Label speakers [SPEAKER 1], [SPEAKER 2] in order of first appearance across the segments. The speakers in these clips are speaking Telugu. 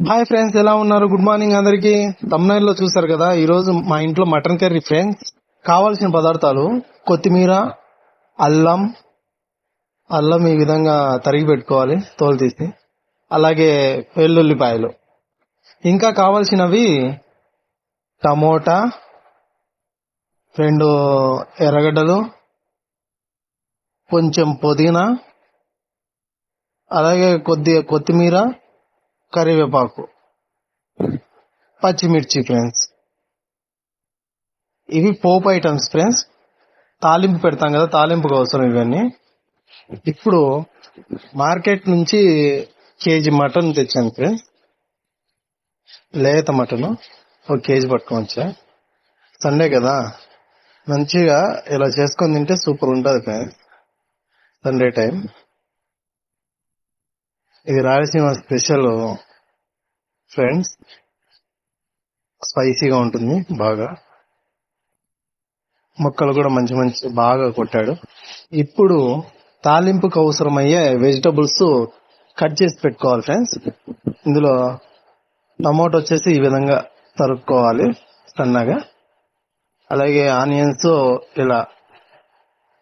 [SPEAKER 1] హాయ్ ఫ్రెండ్స్, ఎలా ఉన్నారు? గుడ్ మార్నింగ్ అందరికి. తమ్నైల్ లో చూసారు కదా, ఈ రోజు మా ఇంట్లో మటన్ కర్రీ ఫ్రెండ్స్. కావాల్సిన పదార్థాలు కొత్తిమీర, అల్లం అల్లం ఈ విధంగా తరిగి పెట్టుకోవాలి తోలు తీసి. అలాగే వెల్లుల్లిపాయలు. ఇంకా కావాల్సినవి టమోటా, 2 ఎర్రగడ్డలు, కొంచెం పుదీనా, అలాగే కొద్దిగా కొత్తిమీర, కరివేపాకు, పచ్చిమిర్చి ఫ్రెండ్స్. ఇవి పోపు ఐటమ్స్ ఫ్రెండ్స్. తాలింపు పెడతాం కదా, తాలింపుకు అవసరం ఇవన్నీ. ఇప్పుడు మార్కెట్ నుంచి కేజీ మటన్ తెచ్చాను ఫ్రెండ్స్. లేత మటన్ 1 కేజీ పట్టుకోవచ్చా. సండే కదా, మంచిగా ఇలా చేసుకొని తింటే సూపర్ ఉంటుంది ఫ్రెండ్స్. సండే టైం ఇది రాయలసీమ స్పెషల్ ఫ్రెండ్స్. స్పైసీగా ఉంటుంది బాగా. ముక్కలు కూడా మంచి బాగా కొట్టాడు. ఇప్పుడు తాలింపుకు అవసరమయ్యే వెజిటబుల్స్ కట్ చేసి పెట్టుకోవాలి ఫ్రెండ్స్. ఇందులో టమోటా వచ్చేసి ఈ విధంగా తరుక్కోవాలి సన్నగా. అలాగే ఆనియన్స్ ఇలా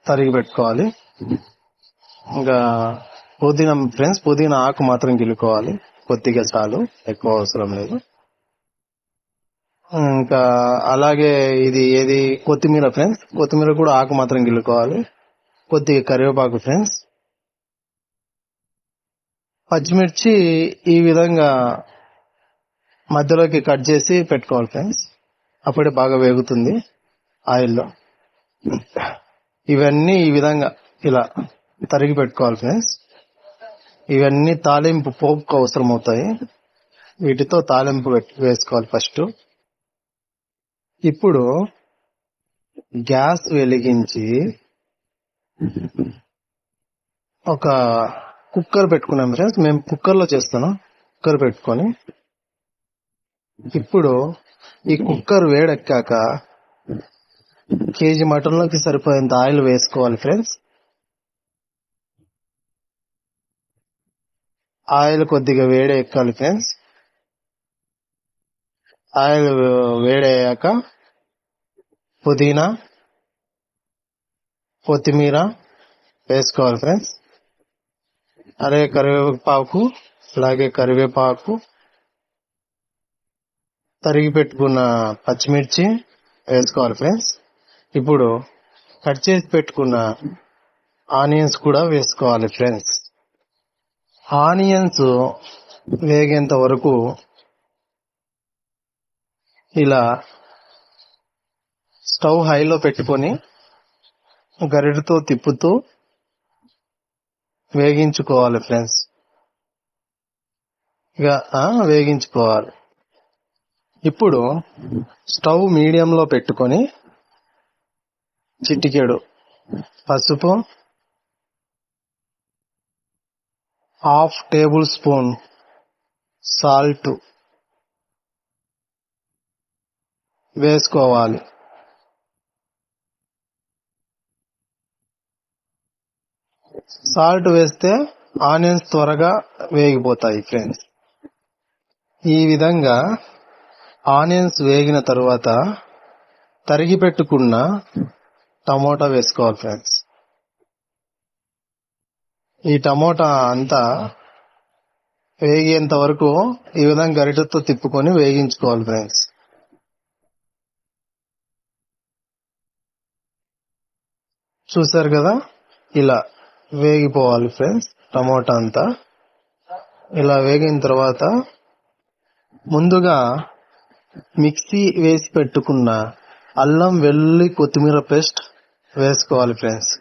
[SPEAKER 1] తరిగి పెట్టుకోవాలి. ఇంకా పుదీనా ఫ్రెండ్స్, పుదీనా ఆకు మాత్రం గిలుకోవాలి, కొద్దిగా చాలు, ఎక్కువ అవసరం లేదు. ఇంకా అలాగే ఇది కొత్తిమీర ఫ్రెండ్స్. కొత్తిమీర కూడా ఆకు మాత్రం గిలుకోవాలి, కొద్దిగా కరివేపాకు ఫ్రెండ్స్. పచ్చిమిర్చి ఈ విధంగా మధ్యలోకి కట్ చేసి పెట్టుకోవాలి ఫ్రెండ్స్. అప్పుడే బాగా వేగుతుంది ఆయిల్లో. ఇవన్నీ ఈ విధంగా ఇలా తరిగి పెట్టుకోవాలి ఫ్రెండ్స్. ఇవన్నీ తాలింపు పోపుకు అవసరం అవుతాయి. వీటితో తాలింపు వేసుకోవాలి ఫస్ట్. ఇప్పుడు గ్యాస్ వెలిగించి ఒక కుక్కర్ పెట్టుకున్నాం ఫ్రెండ్స్. మేము కుక్కర్లో చేస్తాను. కుక్కర్ పెట్టుకొని ఇప్పుడు ఈ కుక్కర్ వేడెక్కాక కేజీ మటన్లోకి సరిపోయేంత ఆయిల్ వేసుకోవాలి ఫ్రెండ్స్. ఆయిల్ కొద్దిగా వేడి ఎక్కాలి ఫ్రెండ్స్. ఆయిల్ వేడయ్యాక పుదీనా, కొత్తిమీర వేసుకోవాలి ఫ్రెండ్స్. అలాగే కరివేపాకు, తరిగి పెట్టుకున్న పచ్చిమిర్చి వేసుకోవాలి ఫ్రెండ్స్. ఇప్పుడు కట్ చేసి పెట్టుకున్న ఆనియన్స్ కూడా వేసుకోవాలి ఫ్రెండ్స్. ఆనియన్స్ వేగేంత వరకు ఇలా స్టవ్ హైలో పెట్టుకొని గరిటతో తిప్పుతూ వేగించుకోవాలి ఫ్రెండ్స్. ఇక వేగించుకోవాలి. ఇప్పుడు స్టవ్ మీడియంలో పెట్టుకొని చిటికెడు పసుపు, 1/2 టేబుల్ స్పూన్ సాల్ట్ వేసుకోవాలి. సాల్ట్ వేస్తే ఆనియన్స్ త్వరగా వేగిపోతాయి ఫ్రెండ్స్. ఈ విధంగా ఆనియన్స్ వేగిన తరువాత తరిగి పెట్టుకున్న టమోటా వేసుకోవాలి ఫ్రెండ్స్. ఈ టమోటా అంతా వేగేంత వరకు ఈ విధంగా గరిటెతో తిప్పుకొని వేగించుకోవాలి ఫ్రెండ్స్. చూసారు కదా, ఇలా వేగిపోవాలి ఫ్రెండ్స్. టమోటా అంతా ఇలా వేగిన తర్వాత ముందుగా మిక్సీ వేసి పెట్టుకున్న అల్లం, వెల్లుల్లి, కొత్తిమీర పేస్ట్ వేసుకోవాలి ఫ్రెండ్స్.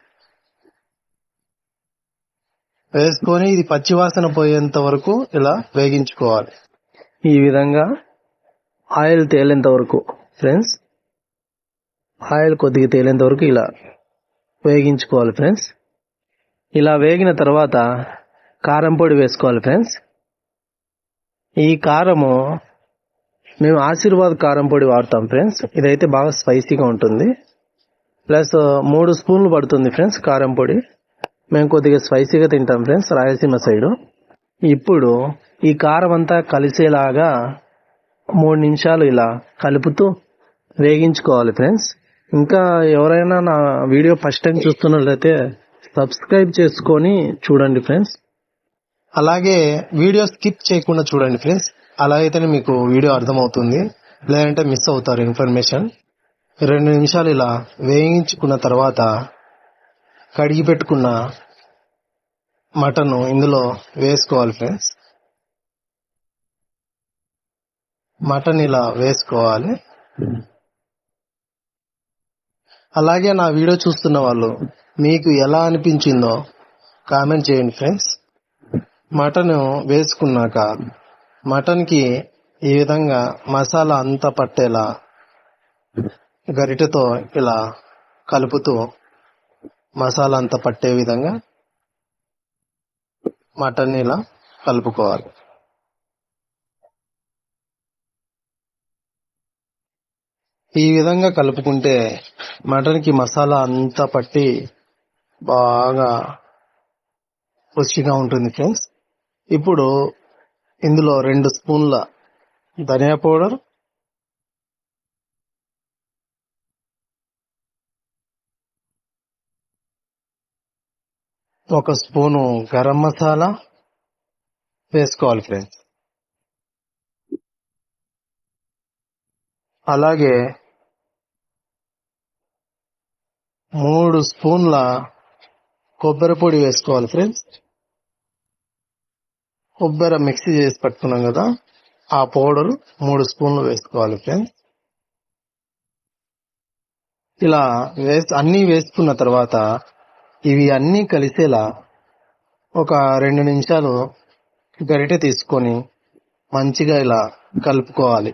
[SPEAKER 1] వేసుకొని ఇది పచ్చివాసన పోయేంత వరకు ఇలా వేగించుకోవాలి. ఈ విధంగా ఆయిల్ తేలేంత వరకు ఫ్రెండ్స్, ఆయిల్ కొద్దిగా తేలేంత వరకు ఇలా వేగించుకోవాలి ఫ్రెండ్స్. ఇలా వేగిన తర్వాత కారం పొడి వేసుకోవాలి ఫ్రెండ్స్. ఈ కారము మేము ఆశీర్వాద్ కారం పొడి వాడతాం ఫ్రెండ్స్. ఇదైతే బాగా స్పైసీగా ఉంటుంది. ప్లస్ 3 స్పూన్లు పడుతుంది ఫ్రెండ్స్ కారం పొడి. మేము కొద్దిగా స్పైసీగా తింటాం ఫ్రెండ్స్ రాయలసీమ సైడు. ఇప్పుడు ఈ కారం అంతా కలిసేలాగా 3 నిమిషాలు ఇలా కలుపుతూ వేగించుకోవాలి ఫ్రెండ్స్. ఇంకా ఎవరైనా నా వీడియో ఫస్ట్ టైం చూస్తున్నట్లయితే సబ్స్క్రైబ్ చేసుకొని చూడండి ఫ్రెండ్స్. అలాగే వీడియో స్కిప్ చేయకుండా చూడండి ఫ్రెండ్స్. అలా అయితేనే మీకు వీడియో అర్థమవుతుంది, లేదంటే మిస్ అవుతారు ఇన్ఫర్మేషన్. 2 నిమిషాలు ఇలా వేయించుకున్న తర్వాత కడిగి పెట్టుకున్న మటన్ ఇందులో వేసుకోవాలి ఫ్రెండ్స్. మటన్ ఇలా వేసుకోవాలి. అలాగే నా వీడియో చూస్తున్న వాళ్ళు మీకు ఎలా అనిపించిందో కామెంట్ చేయండి ఫ్రెండ్స్. మటన్ వేసుకున్నాక మటన్కి ఈ విధంగా మసాలా అంతా పట్టేలా గరిటెతో ఇలా కలుపుతూ మసాలా అంతా పట్టే విధంగా మటన్ ఇలా కలుపుకోవాలి. ఈ విధంగా కలుపుకుంటే మటన్కి మసాలా అంతా పట్టి బాగా రుచిగా ఉంటుంది ఫ్రెండ్స్. ఇప్పుడు ఇందులో 2 స్పూన్ల ధనియా పౌడర్, 1 స్పూను గరం మసాలా వేసుకోవాలి ఫ్రెండ్స్. అలాగే 3 స్పూన్ల కొబ్బరి పొడి వేసుకోవాలి ఫ్రెండ్స్. కొబ్బరి మిక్సీ చేసి పట్టుకున్నాం కదా, ఆ పౌడర్ 3 స్పూన్లు వేసుకోవాలి ఫ్రెండ్స్. ఇలా అన్నీ వేసుకున్న తర్వాత ఇవి అన్నీ కలిసేలా ఒక 2 నిమిషాలు గరిటె తీసుకొని మంచిగా ఇలా కలుపుకోవాలి.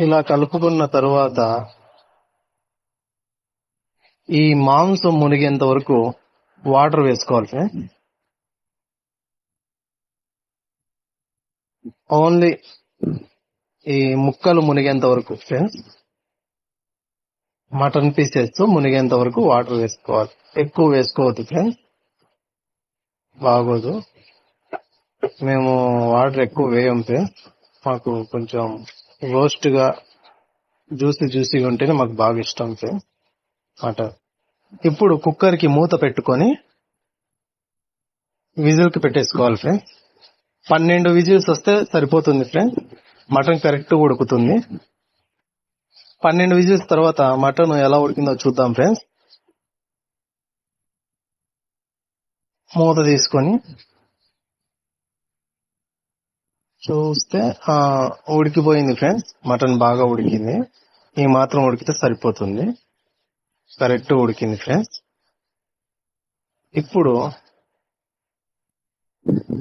[SPEAKER 1] ఇలా కలుపుకున్న తర్వాత ఈ మాంసం మునిగేంత వరకు వాటర్ వేసుకోవాలి ఫ్రెండ్స్. ఓన్లీ ఈ ముక్కలు మునిగేంత వరకు ఫ్రెండ్స్, మటన్ పీసెస్ మునిగేంత వరకు వాటర్ వేసుకోవాలి. ఎక్కువ వేసుకోవద్దు ఫ్రెండ్స్, బాగోదు. మేము వాటర్ ఎక్కువ వేయం ఫ్రెండ్స్. మాకు కొంచెం రోస్ట్గా జ్యూసీగా ఉంటేనే మాకు బాగా ఇష్టం ఫ్రెండ్స్ మటన్. ఇప్పుడు కుక్కర్కి మూత పెట్టుకొని విజిల్కి పెట్టేసుకోవాలి ఫ్రెండ్స్. 12 విజిల్స్ వస్తే సరిపోతుంది ఫ్రెండ్స్. మటన్ కరెక్ట్ ఉడుకుతుంది. 12 విజిల్స్ తర్వాత మటన్ ఎలా ఉడికిందో చూద్దాం ఫ్రెండ్స్. మూత తీసుకొని చూస్తే ఉడికిపోయింది ఫ్రెండ్స్. మటన్ బాగా ఉడికింది. ఈ మాత్రం ఉడికితే సరిపోతుంది. కరెక్ట్ ఉడికింది ఫ్రెండ్స్. ఇప్పుడు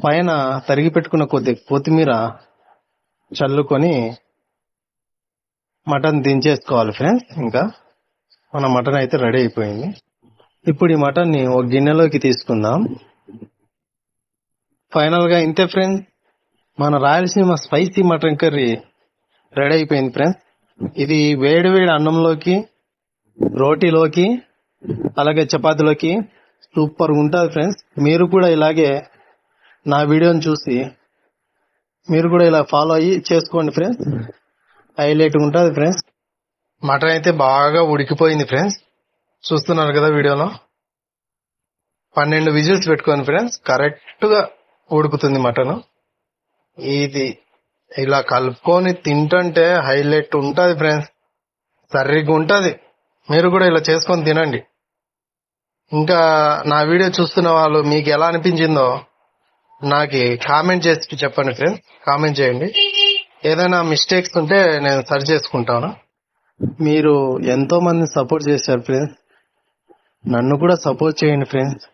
[SPEAKER 1] పైన తరిగి పెట్టుకున్న కొద్ది కొత్తిమీర చల్లుకొని మటన్ దించేసుకోవాలి ఫ్రెండ్స్. ఇంకా మన మటన్ అయితే రెడీ అయిపోయింది. ఇప్పుడు ఈ మటన్ ని ఒక గిన్నెలోకి తీసుకుందాం. ఫైనల్ గా ఇంతే ఫ్రెండ్స్, మన Rayalaseema spicy mutton curry ready అయిపోయింది ఫ్రెండ్స్. ఇది వేడి అన్నంలోకి, రోటీలోకి, అలాగే చపాతీలోకి సూపర్ ఉంటుంది ఫ్రెండ్స్. మీరు కూడా ఇలాగే నా వీడియోని చూసి మీరు కూడా ఇలా ఫాలో అయ్యి చేసుకోండి ఫ్రెండ్స్. హైలైట్ ఉంటుంది ఫ్రెండ్స్. మటన్ అయితే బాగా ఉడికిపోయింది ఫ్రెండ్స్. చూస్తున్నారు కదా వీడియోలో. 12 విజిల్స్ పెట్టుకోండి ఫ్రెండ్స్. కరెక్ట్ గా ఉడుకుతుంది మటన్. ఇది ఇలా కలుపుకొని తింటుంటే హైలైట్ ఉంటుంది ఫ్రెండ్స్. సరిగ్గా ఉంటుంది. మీరు కూడా ఇలా చేసుకొని తినండి. ఇంకా నా వీడియో చూస్తున్న వాళ్ళు మీకు ఎలా అనిపించిందో నాకు కామెంట్ చేసి చెప్పండి ఫ్రెండ్స్. కామెంట్ చేయండి. ఏదైనా మిస్టేక్స్ ఉంటే నేను సరి చేసుకుంటాను. మీరు ఎంతో మంది సపోర్ట్ చేశారు ఫ్రెండ్స్. నన్ను కూడా సపోర్ట్ చేయండి ఫ్రెండ్స్.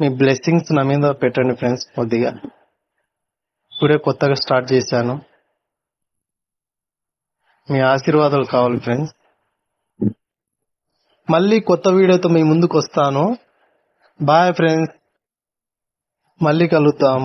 [SPEAKER 1] మీ బ్లెస్సింగ్స్ నా మీద పెట్టండి ఫ్రెండ్స్. కొద్దిగా ఇప్పుడే కొత్తగా స్టార్ట్ చేశాను. మీ ఆశీర్వాదాలు కావాలి ఫ్రెండ్స్. మళ్ళీ కొత్త వీడియోతో మీ ముందుకు వస్తాను. బాయ్ ఫ్రెండ్స్, మళ్ళీ కలుద్దాం.